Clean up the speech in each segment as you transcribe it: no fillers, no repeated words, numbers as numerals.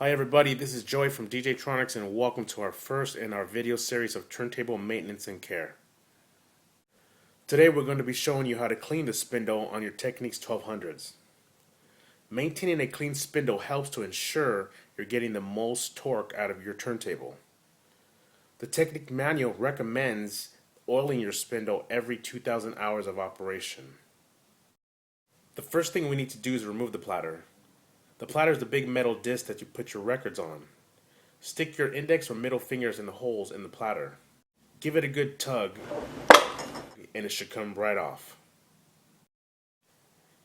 Hi everybody, this is Joey from djtronics and welcome to our first in our video series of turntable maintenance and care. Today we're going to be showing you how to clean the spindle on your Technics 1200s. Maintaining a clean spindle helps to ensure you're getting the most torque out of your turntable. The Technic manual recommends oiling your spindle every 2,000 hours of operation. The first thing we need to do is remove the platter. The platter is the big metal disc that you put your records on. Stick your index or middle fingers in the holes in the platter. Give it a good tug and it should come right off.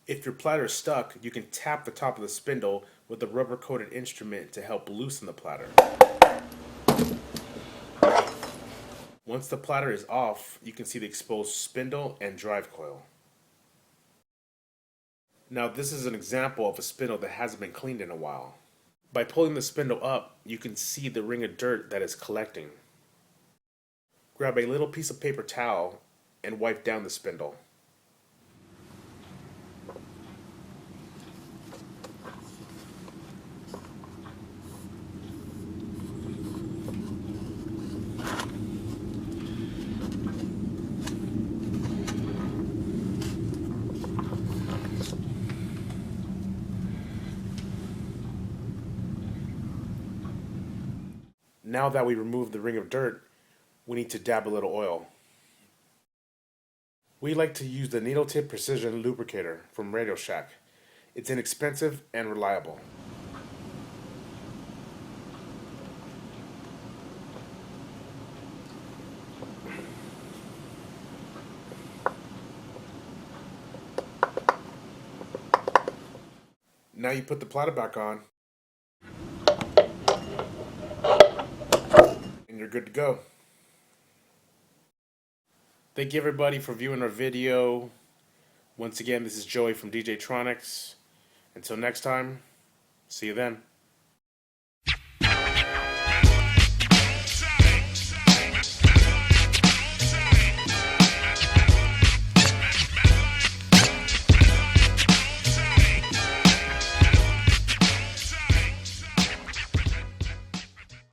If your platter is stuck, you can tap the top of the spindle with a rubber coated instrument to help loosen the platter. Once the platter is off, you can see the exposed spindle and drive coil. Now this is an example of a spindle that hasn't been cleaned in a while. By pulling the spindle up, you can see the ring of dirt that is collecting. Grab a little piece of paper towel and wipe down the spindle. Now that we removed the ring of dirt, we need to dab a little oil. We like to use the Needle Tip Precision Lubricator from Radio Shack. It's inexpensive and reliable. Now you put the platter back on, and you're good to go. Thank you everybody for viewing our video. Once again, this is Joey from djtronics. Until next time, see you then.